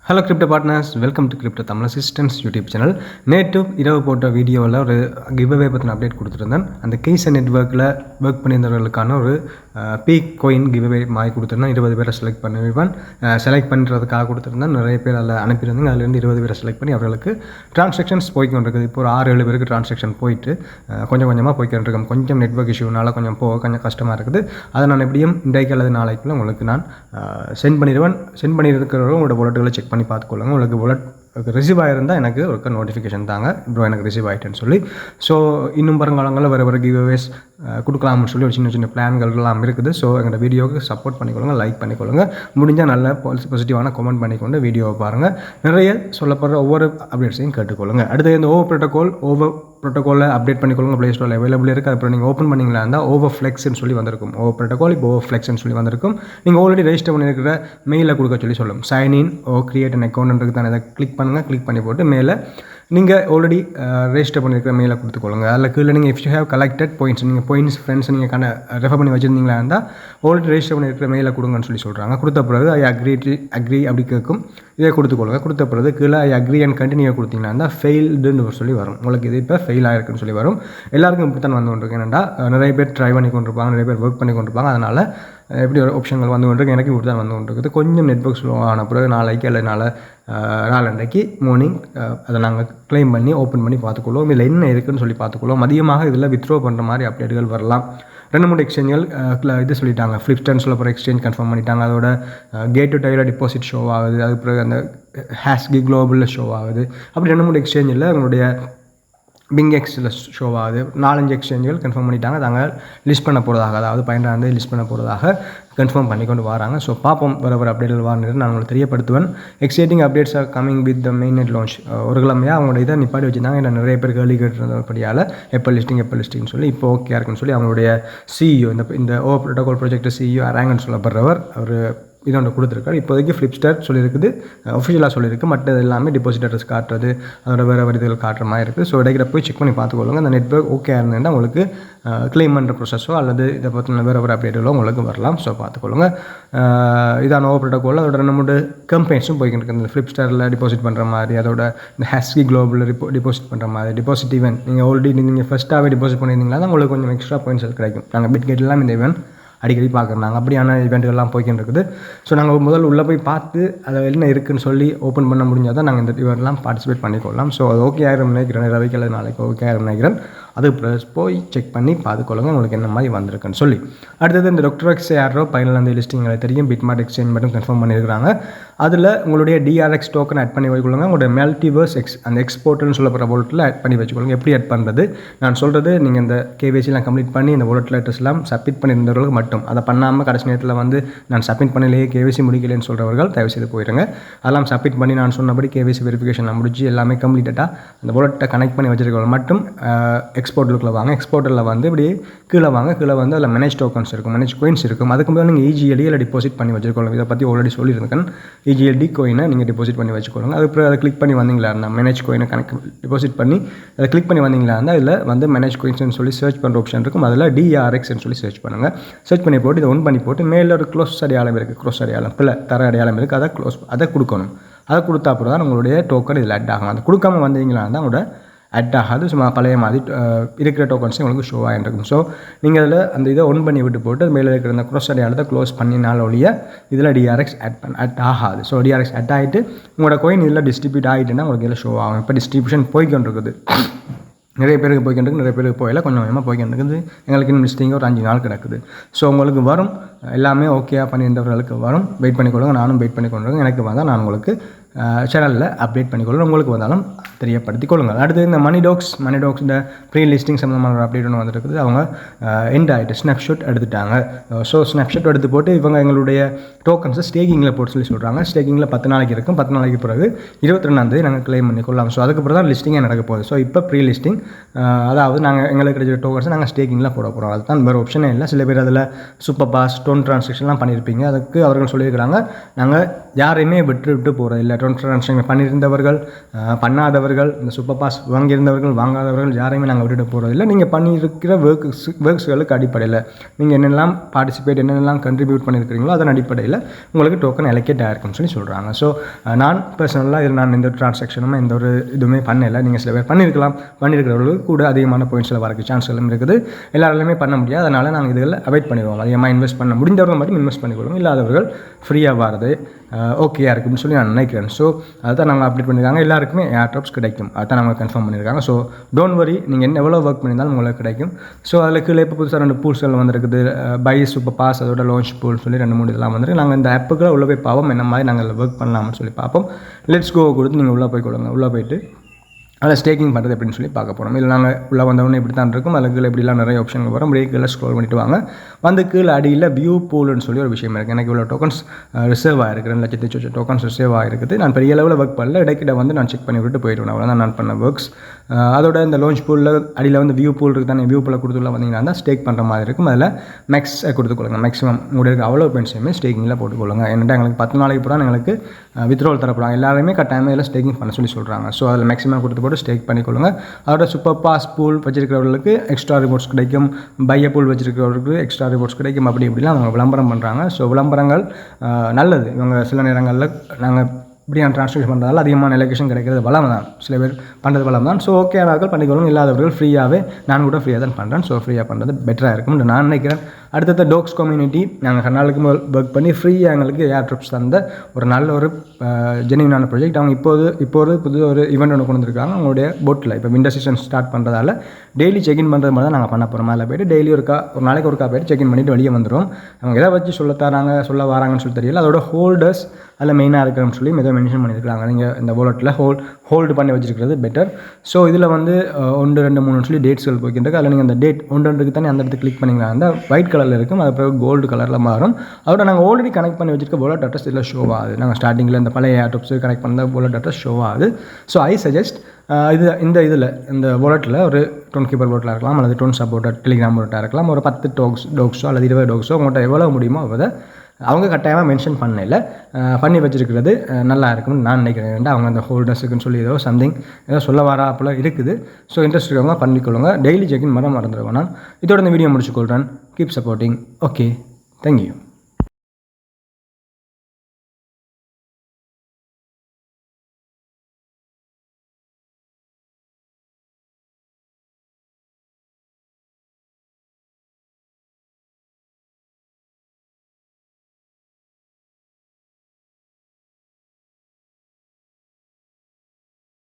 Hello crypto partners, welcome to crypto Tamil assistance YouTube channel. நேற்று இரவு போட்ட வீடியோவில் ஒரு கிவ்அவே பற்றின அப்டேட் கொடுத்துருந்தேன். அந்த கேஸ் நெட்ஒர்க்கில் ஒர்க் பண்ணியிருந்தவர்களுக்கான ஒரு பீக் கோயின் கிவ்அவே மாதிரி கொடுத்துருந்தேன். 20 பேரை செலக்ட் பண்ணுறதுக்காக கொடுத்துருந்தேன். நிறைய பேர் அதில் அனுப்பியிருந்தாங்க. அதுலேருந்து 20 பேரை செலக்ட் பண்ணி அவர்களுக்கு ட்ரான்சாக்ஷன்ஸ் போய்க்கொண்டிருக்குது. இப்போ ஒரு 6-7 பேருக்கு ட்ரான்சாக்ஷன் போயிட்டு கொஞ்சம் கொஞ்சமாக போய்க்கொண்டிருக்கோம். கொஞ்சம் நெட்ஒர்க் இஷ்யூனால கொஞ்சம் கஷ்டமாக இருக்குது. அதை நான் எப்படியும் இன்றைக்கு அல்லது நாளைக்குள்ள உங்களுக்கு நான் சென்ட் பண்ணிடுவேன். சென்ட் பண்ணியிருக்கிறவங்க உங்களோட வாலெட்டுகளை செக் பண்ணி பார்த்துக்கொள்ளுங்க. உங்களுக்கு வாலெட் ரிசீவ் ஆகிருந்தால் எனக்கு ஒரு நோட்டிஃபிகேஷன் தாங்க, இப்போ எனக்கு ரிசீவ் ஆகிட்டேன்னு சொல்லி. ஸோ இன்னும் வருங்காலங்களில் வேறு கிவ்அவேஸ் கொடுக்கலாம்னு சொல்லி ஒரு சின்ன பிளான்கள்லாம் இருக்குது. ஸோ எங்களோட வீடியோவுக்கு சப்போர்ட் பண்ணிக்கொள்ளுங்க, லைக் பண்ணிக்கொள்ளுங்க. முடிஞ்சால் நல்ல பாசிட்டிவான கமெண்ட் பண்ணிக்கொண்டு வீடியோவை பாருங்கள். நிறைய சொல்லப்படுற ஒவ்வொரு அப்டேட்ஸையும் கேட்டுக்கொள்ளுங்க. அடுத்து இந்த ஓவர் ப்ரோட்டோக்காலில் அப்டேட் பண்ணிக்கொள்ளுங்க. ப்ளே ஸ்டோரில் அவைலபிள் இருக்குது. அப்புறம் நீங்கள் ஓப்பன் பண்ணிங்களா இருந்தால் ஓவர் ஃப்ளெக்ஸ்ன்னு சொல்லி வந்திருக்கும். ஓவர் ப்ரோட்டோக்கால் இப்போ ஓவர் ஃப்ளெக்ஸ்ன்னு சொல்லி வந்திருக்கும். நீங்கள் ஆல்ரெடி ரெஜிஸ்டர் பண்ணியிருக்கிற மெயிலை கொடுக்க சொல்லும். Sign in create an account தான். இதை கிளிக் பண்ணுங்கள். கிளிக் பண்ணி போட்டு மேலே நீங்கள் ஆல்ரெடி ரெஜிஸ்டர் பண்ணியிருக்கிற மெயிலை கொடுத்துக்கொள்ளுங்க. அதில் கீழே நீங்கள் if you have collected points, நீங்கள் பாயிண்ட்ஸ் ஃப்ரெண்ட்ஸ் நீங்கள் ரெஃபர் பண்ணி வச்சுருந்தீங்களா இருந்தால் ஆல்ரெடி ரெஜிஸ்டர் பண்ணியிருக்கிற மெயிலை கொடுங்கன்னு சொல்லி சொல்கிறாங்க. கொடுத்த பிறகு ஐ அக்ரி அப்படி கேட்கும். இதை கொடுத்துக்கொள்ளுங்க. கொடுத்த பிறகு கீழே ஐ அக்ரி அண்ட் கண்டினியூ கொடுத்தீங்கன்னா இருந்தால் ஃபெயில்டுன்னு சொல்லி வரும். உங்களுக்கு இது இப்போ ஃபெயில் ஆகிருக்குன்னு சொல்லி வரும். எல்லாருக்கும் இப்படி தான் வந்து கொண்டிருக்கு. என்னென்னா நிறைய பேர் ட்ரை பண்ணி கொண்டிருப்பாங்க, நிறைய பேர் ஒர்க் பண்ணி கொண்டிருப்பாங்க. அதனால் எப்படி ஒரு ஆப்ஷன்கள் வந்து கொண்டிருக்கு. எனக்கு இப்படி தான் வந்து கொண்டிருக்குது. கொஞ்சம் நெட்ஒர்க் ஸ்லோ ஆன பிறகு நாளைக்கு அல்லது நாளன்றைக்கு மார்னிங் அதை நாங்கள் கிளைம் பண்ணி ஓப்பன் பண்ணி பார்த்துக்கொள்வோம். இதில் என்ன இருக்குதுன்னு சொல்லி பார்த்துக்கொள்வோம். மதியமாக இதில் வித்ட்ரா பண்ணுற மாதிரி அப்டேட்டுகள் வரலாம். 2-3 எக்ஸ்சேஞ்சுகள் இது சொல்லிட்டாங்க. ஃப்ளிப்ஸ்டன் சொல்ல போகிற எக்ஸ்சேஞ்ச் கன்ஃபார்ம் பண்ணிட்டாங்க. அதோட கேட் டு டைல டிபாசிட் ஷோ ஆகுது. அதுக்கு பிறகு அந்த ஹேஷ்கி குளோபலில் ஷோ ஆகுது. அப்படி 2-3 எக்ஸ்சேஞ்சில் உங்களுடைய பிங்எக்ஸில் ஷோ ஆகுது. 4-5 எக்ஸ்சேஞ்சுகள் கன்ஃபார்ம் பண்ணிட்டாங்க. நாங்கள் லிஸ்ட் பண்ண போகிறதாக, அதாவது 12 லிஸ்ட் பண்ண போகிறதாக கன்ஃபார்ம் பண்ணி கொண்டு வராங்க. ஸோ பார்ப்போம் வர அப்டேட்கள் வாங்கிட்டு நான் உங்களுக்கு தெரியப்படுத்துவேன். Exciting updates are coming with the main net launch. ஒரு கிழமையாக அவங்களோட இதை நிப்பாட்டி வச்சுருந்தாங்க. இல்லை நிறைய பேர் கேள்வி கேட்டுருந்தபடியால் எப்போ லிஸ்டிங்னு சொல்லி இப்போ ஓகே இருக்குன்னு சொல்லி அவங்களுடைய சிஇஓ, இந்த ஓ ப்ரோட்டோகால் ப்ராஜெக்ட் சிஇஓ அரேங்கன்னு சொல்லப்படுறவர் அவர் இதை ஒன்று கொடுத்துருக்காரு. இப்போதைக்கு ஃப்ளிப்ஸ்டார் சொல்லியிருக்குது, ஒஃபிஷியலாக சொல்லியிருக்கு. மற்றது எல்லாமே டிபாசிட் அட்ரஸ் காட்டுறது, அதோட வேறு வரிகள் காட்டுற மாதிரி இருக்குது. ஸோ இடைக்கிற போய் செக் பண்ணி பார்த்துக்கொள்ளுங்க. அந்த நெட்வொர்க் ஓகே இருந்ததுன்னா உங்களுக்கு கிளைம் பண்ணுற ப்ரொசஸோ அல்லது இதை பற்றின வேறு அப்டேட்டுகளோ உங்களுக்கு வரலாம். ஸோ பார்த்துக்கொள்ளுங்க. இதான ஓவர் ப்ரோட்டோக்கால் அதோட 2-3 கம்பெனிஸும் போய்கிட்டு இருக்குது. இந்த ஃப்ளிப்ஸ்டாரில் டிபாசிட் பண்ணுற மாதிரி, அதோட இந்த ஹேஷ்கி குளோபலில் டிபாசிட் பண்ணுற மாதிரி, டிபாசிட் ஈவென்ட் நீங்கள் ஆல்ரெடி நீங்கள் ஃபஸ்ட்டாகவே டிபாசிட் பண்ணியிருந்தீங்களா தான் உங்களுக்கு கொஞ்சம் எக்ஸ்ட்ரா பாயிண்ட்ஸ் கிடைக்கும். நாங்கள் பிட்கெட் எல்லாம் இந்த ஈவென்ட் அடிக்கடி பார்க்குறாங்க. அப்படியான ஈவெண்ட்டுகள்லாம் போய்கிட்டு இருக்குது. ஸோ நாங்கள் முதல்ல உள்ளே போய் பார்த்து அதை என்ன இருக்குதுன்னு சொல்லி ஓப்பன் பண்ண முடிஞ்சால் தான் நாங்கள் இந்த ஈவெண்ட்லாம் பார்ட்டிசிபேட் பண்ணிக்கொள்ளலாம். ஸோ அது ஓகே ஆயிரம் நினைக்கிறேன். ரவிக்கு அல்லது நாளைக்கு ஓகே ஆயிரம் நினைக்கிறேன். அது ப்ளஸ் போய் செக் பண்ணி பார்த்துக்கொள்ளுங்க உங்களுக்கு என்ன மாதிரி வந்திருக்குன்னு சொல்லி. அடுத்தது இந்த டாக்டர் எக்ஸ் யாரோ பைனல் அந்த லிஸ்டிங் தெரியும். பிட்மார்ட் எக்ஸ்சேஞ்ச் மட்டும் கன்ஃபார்ம் பண்ணியிருக்கிறாங்க. அதில் உங்களுடைய டிஆர்எக்ஸ் டோக்கன் ஆட் பண்ணி வச்சுக்கொள்ளுங்க. உங்களுடைய மல்டிவர்ஸ் அந்த எக்ஸ்போர்ட்னு சொல்லப்படுற வாலெட்டில் ஆட் பண்ணி வச்சுக்கொள்ளுங்க. எப்படி ஆட் பண்ணுறது நான் சொல்கிறது, நீங்கள் இந்த கேவைசிலாம் கம்ப்ளீட் பண்ணி இந்த வாலெட் லெட்டர்ஸ்லாம் சப்மிட் பண்ணியிருந்தவர்களுக்கு மட்டும். அதை பண்ணாமல் கடைசி நேரத்தில் வந்து நான் சப்மிட் பண்ணலையே கேவைசி முடிக்கலைன்னு சொல்கிறவர்கள் தயவுசெய்து போயிடுங்க. அதெல்லாம் சப்மிட் பண்ணி நான் சொன்னபடி கேவைசி வெரிஃபிகேஷன் முடிச்சு எல்லாமே கம்ப்ளீட்டாக அந்த வாலெட்டை கனெக்ட் பண்ணி வச்சிருக்கவங்க மட்டும் எக்ஸ்போர்ட் லுக்கில் வாங்க. எக்ஸ்போர்ட்டில் வந்து இப்படி கீழே வாங்க. கீழே வந்து அதில் மேனேஜ் டோக்கன்ஸ் இருக்கும், மேனேஜ் கோயின்ஸ் இருக்கும். அதுக்கு மேலே நீங்கள் இஜிஎல்டியில் டிபாசிட் பண்ணி வச்சுக்கொள்ளுங்க. இதை பற்றி ஆல்ரெடி சொல்லியிருக்கேன். இஜிஎல்டி கோயினை நீங்கள் டிபாசிட் பண்ணி வச்சுக்கொள்ளுங்க. அதுக்கப்புறம் அதை கிளிக் பண்ணி வந்தீங்களா இருந்தால் மேனேஜ் கோயினை டிபாசிட் பண்ணி அதை கிளிக் பண்ணி வந்தீங்களா இருந்தால் அதில் வந்து மேனேஜ் கோயின்ஸ்னு சொல்லி சர்ச் பண்ணுற ஆப்ஷன் இருக்கும். அதில் டிஆர்எக்ஸ்ன்னு சொல்லி சர்ச் பண்ணுங்கள். சர்ச் பண்ணி போட்டு இதை ஒன் பண்ணி போட்டு மேலே ஒரு க்ளோஸ் அடையாளம் இருக்குது, க்ளோஸ் அடையாளம் இல்லை தர அடையாளம் இருக்குது. அதை கொடுக்கணும். அதை கொடுத்தா அப்புறம் தான் உங்களுடைய டோக்கன் இதில் ஆட் ஆகும். அதை கொடுக்காமல் வந்தீங்களா இருந்தால் உங்களோட ஆட் ஆகாது. சும்மா பழைய மாதிரி இருக்கிற டோக்கன்ஸே உங்களுக்கு ஷோ ஆகிருக்கும். ஸோ நீங்கள் அதில் அந்த இதை ஒன் பண்ணி விட்டு போட்டு மேலே இருக்கிற அந்த க்ரோஸ் அடையாளத்தை க்ளோஸ் பண்ணினால ஒழிய இதில் டிஆர்எக்ஸ் ஆட் ஆகாது. ஸோ டிஆர்எக்ஸ் ஆட் ஆகிட்டு உங்களோட கோயின் இதில் டிஸ்ட்ரிபியூட் ஆகிட்டுன்னா உங்களுக்கு இதில் ஷோ ஆகும். இப்போ டிஸ்ட்ரிபியூஷன் போய்கிட்டு இருக்குது. நிறைய பேருக்கு போய்கிட்டு இருக்குது, நிறைய பேருக்கு போயில கொஞ்சம் கொஞ்சமாக போய்கிட்டு இருக்குது. எங்களுக்கு இன்னும் லிஸ்டிங் ஒரு 5 நாள் கிடக்குது. ஸோ உங்களுக்கு வரும். எல்லாமே ஓகேயா பண்ணியிருந்தவர்களுக்கு வரும். வெயிட் பண்ணிக்கொள்ளுங்க. நானும் வெயிட் பண்ணிக்கொள்ளுங்க. எனக்கு வந்தால் நான் உங்களுக்கு சேனலில் அப்டேட் பண்ணிக்கொள்ளும். உங்களுக்கு வந்தாலும் தெரியப்படுத்திக் கொள்ளுங்கள். அடுத்து இந்த மணிடாக்ஸ் இந்த ப்ரீ லிஸ்டிங் சம்மந்தமான ஒரு அப்டேட் ஒன்று வந்துருக்குது. அவங்க எண்ட் ஆகிட்டு ஸ்னாப்ஷாட் எடுத்துட்டாங்க. ஸோ ஸ்னாப்ஷாட் எடுத்து போட்டு இவங்க எங்களுடைய டோக்கன்ஸை ஸ்டேக்கிங்கில் போட்டு சொல்கிறாங்க. ஸ்டேக்கிங்கில் 10 நாளைக்கு இருக்கும். 10 நாளைக்கு பிறகு 22ஆம் நாங்கள் கிளைம் பண்ணிக்கொள்ளலாம். ஸோ அதுக்கப்புறம் தான் லிஸ்டிங்கே நடக்க போகுது. ஸோ இப்போ ப்ரீ லிஸ்டிங், அதாவது நாங்கள் எங்களுக்கு கிடைக்கிற டோக்கன்ஸை நாங்கள் ஸ்டேக்கிங்கில் போட போகிறோம். அதுதான் வேறு ஆப்ஷனே இல்லை. சில பேர் அதில் சூப்பர் பாஸ் ஸ்டோன் ட்ரான்சாக்ஷன்லாம் பண்ணியிருப்பீங்க. அதுக்கு அவர்கள் சொல்லியிருக்கிறாங்க நாங்கள் யாரையுமே விட்டு போகிறது இல்லை, ட்ரான்சாக்ஷன் பண்ணியிருந்தவர்கள், பண்ணாதவர்கள், இந்த சூப்பர் பாஸ் வாங்கியிருந்தவர்கள், வாங்காதவர்கள் யாரையுமே நாங்கள் விட்டுட்டு போகிறதில்லை. நீங்கள் பண்ணியிருக்கிற ஒர்க்ஸ்களுக்கு அடிப்படையில் நீங்கள் என்னெல்லாம் பார்ட்டிசிபேட் என்னெல்லாம் கண்ட்ரிபியூட் பண்ணியிருக்கிறீங்களோ அதன் அடிப்படையில் உங்களுக்கு டோக்கன் அலோகேட் ஆகிருக்குன்னு சொல்கிறாங்க. ஸோ நான் பர்சனலாக இதில் நான் எந்த ஒரு ட்ரான்சாக்ஷனுமே எந்த ஒரு இதுவுமே பண்ணலை. நீங்கள் சில பேர் பண்ணியிருக்கிறவர்களுக்கு கூட அதிகமான பாயிண்ட்ஸில் வரக்கு சான்ஸ்களும் இருக்குது. எல்லாராலுமே பண்ண முடியாது. அதனால் நாங்கள் இதில் அவாய்ட் பண்ணிடுவோம். அதிகமாக இன்வெஸ்ட் பண்ண முடிந்தவர்கள் மட்டும் இன்வெஸ்ட் பண்ணிக்கொள்ளும். இல்லாதவர்கள் ஃப்ரீயாக வரது ஓகேயா இருக்குன்னு சொல்லி நான் நினைக்கிறேன். ஸோ அதுதான் நாங்கள் அப்டேட் பண்ணியிருக்காங்க. எல்லாருக்குமே ஏர் ட்ராப்ஸ் கிடைக்கும். அதுதான் நாங்கள் கன்ஃபார்ம் பண்ணியிருக்காங்க. ஸோ டோன்ட் வரி, நீங்கள் எவ்வளோ ஒர்க் பண்ணியிருந்தாலும் உங்களுக்கு கிடைக்கும். ஸோ அதில் கீழே இப்போ புதுசாக 2 பூல்ஸ்கள் வந்துருக்குது. பை சூப்பர் பாஸ், அதோட லான்ச் பூல் சொல்லி 2-3 இதெல்லாம் வந்துருக்கு. நாங்கள் இந்த ஆப்புக்குள்ளே உள்ளே போய் பார்ப்போம், என்ன மாதிரி நாங்கள் ஒர்க் பண்ணலாம்னு சொல்லி பார்ப்போம். லெட்ஸ் கோ கொடுத்து நீங்கள் உள்ளே போய் கொடுங்க. உள்ளே போயிட்டு அதில் ஸ்டேக்கிங் பண்ணுறது எப்படின்னு சொல்லி பார்க்க போகிறோம். இல்லை நாங்கள் உள்ளே வந்தவொடனே இப்படி தான் இருக்கும். அதில் கீழே இப்படிலாம் நிறைய ஆப்ஷன்கள் வரும். அப்படியே கீழே ஸ்க்ரோல் பண்ணிட்டு வாங்க. வந்து கீழே அடியில் வியூ பூல்னு சொல்லி ஒரு விஷயம் இருக்குது. எனக்கு இவ்வளோ டோக்கன்ஸ் ரிசர்வ் ஆகிருக்கு. 2 லட்சத்தி டோக்கன்ஸ் ரிசர்வ் ஆகிருக்குது. நான் பெரிய அளவில் ஒர்க் பண்ணல. இடைக்கிட்ட வந்து நான் செக் பண்ணி விட்டு போயிடுவேன். அவ்வளோ தான் நான் பண்ண ஒர்க்ஸ். அதோட இந்த லான்ச் பூலில் அடியில் வந்து வியூ பூல் இருக்குது தானே, வியூ பூலில் கொடுத்துள்ள வந்தீங்கன்னா தான் ஸ்டேக் பண்ணுற மாதிரி இருக்கும். அதில் மேக்ஸ் கொடுத்துக்கொள்ளுங்க. மேக்ஸிமம் உங்களுக்கு அவ்வளோ பென்ஸையுமே ஸ்டேக்கிங்கில் போட்டுக்கொள்ளுங்க. ஏன்னா எங்களுக்கு 10 நாளைக்கு பூரா எங்களுக்கு வித்ட்ராவல் தரப்படுறாங்க. எல்லாருமே கட்டாயமாக இதில் ஸ்டேக்கிங் பண்ண சொல்கிறாங்க. ஸோ அதில் மேக்ஸிமம் கொடுத்து போட்டு ஸ்டேக் பண்ணிக்கொள்ளுங்க. அதோட சூப்பர் பாஸ் பூல் வச்சிருக்கிறவர்களுக்கு எக்ஸ்ட்ரா ரிவார்ட்ஸ் கிடைக்கும். பைய பூல் வச்சிருக்கிறவர்களுக்கு எக்ஸ்ட்ரா ரிவார்ட்ஸ் கிடைக்கும். அப்படி இப்படிலாம் அவங்க விளம்பரம் பண்ணுறாங்க. ஸோ விளம்பரங்கள் நல்லது. இவங்க சில நேரங்களில் நாங்கள் இப்படியான ட்ரான்ஸ்லேஷன் பண்ணுறதால அதிகமான எலெக்ஷன் கிடைக்கிறது வளம் தான். சில பேர் பண்ணுறது வளம் தான். ஸோ ஓகே ஆனார்கள் பண்ணிக்கொள்ளும். இல்லாதவர்கள் ஃப்ரீயாகவே, நான் கூட ஃப்ரீயாக தான் பண்ணுறேன். ஸோ ஃப்ரீயாக பண்ணுறது பெட்டராக இருக்கும்னு நான் நினைக்கிறேன். அடுத்தது டோக்ஸ் கம்யூனிட்டி நாங்கள் கர்நாளுக்கு ஒர்க் பண்ணி ஃப்ரீயாக எங்களுக்கு ஏர் ட்ரிப்ஸ் தந்த ஒரு நல்ல ஒரு ஜென்யூனான ப்ராஜெக்ட். அவங்க இப்போது புது ஒரு ஈவெண்ட் ஒன்று கொண்டு வந்திருக்காங்க. அவங்களுடைய போட்டில் இப்போ விண்டர் சீசன் ஸ்டார்ட் பண்ணுறதால டெய்லி செக்இன் பண்ணுறது மாதிரி தான் நாங்கள் பண்ண போகிறோம். அதில் போய்ட்டு டெய்லி ஒரு நாளைக்கு ஒருக்கா போய்ட்டு செக்இன் பண்ணிவிட்டு வெளியே வந்துடும். அவங்க எதை வச்சு சொல்ல வராங்கன்னு சொல்லி தெரியல. அதோட ஹோல்டர்ஸ் அதில் மெயினாக இருக்கிறன்னு சொல்லி எதோ மென்ஷன் பண்ணியிருக்காங்க. நீங்கள் இந்த வாலெட்டில் ஹோல்டு பண்ணி வச்சிருக்கிறது பெட்டர். ஸோ இதில் வந்து 1, 2, 3 சொல்லி டேட்ஸ்கள் போய்க்கிட்டு அதில் நீங்கள் அந்த டேட் 1-2க்கு தானே அந்த இடத்துக்கு கிளிக் பண்ணிங்கன்னா அந்த ஒயிட் கலரில் இருக்கும். அது பிறகு கோல்டு கலரில் மாறும். அதோட நாங்கள் ஆல்ரெடி கனெக்ட் பண்ணி வச்சிருக்க வாலெட் அட்ரஸ் இதில் ஷோ ஆகுது. நாங்கள் ஸ்டார்டிங்கில் இந்த பழைய ஏர்டாப்ஸ் கனெக்ட் பண்ண வாலெட் அட்ரஸ் ஷோ ஆகுது. ஸோ ஐ சஜஸ்ட் இந்த வாலெட்டில் ஒரு 20 கீப்பர் வாலெட்டில் இருக்கலாம், அல்லது 20 சப்போர்ட்டட் டெலிகிராம் வாலெட்டாக இருக்கலாம். ஒரு 10 டோக்ஸோ அல்லது 20 டோக்ஸோ உங்கள்கிட்ட எவ்வளோ முடியுமோ அதை அவங்க கட்டாயமாக மென்ஷன் பண்ணி வச்சிருக்கிறது நல்லா இருக்கும்னு நான் நினைக்கிறேன். அவங்க அந்த ஹோல்டர்ஸுக்குன்னு சொல்லி ஏதோ சொல்ல வரா அப்போலாம் இருக்குது. ஸோ இன்ட்ரெஸ்ட் இருக்கவங்க பண்ணிக்கொள்ளுங்க. டெய்லி செக்இன் மறந்துடுவேன். நான் இதோட இந்த வீடியோ முடிச்சுக்கொள்கிறேன். Keep supporting. Okay, thank you.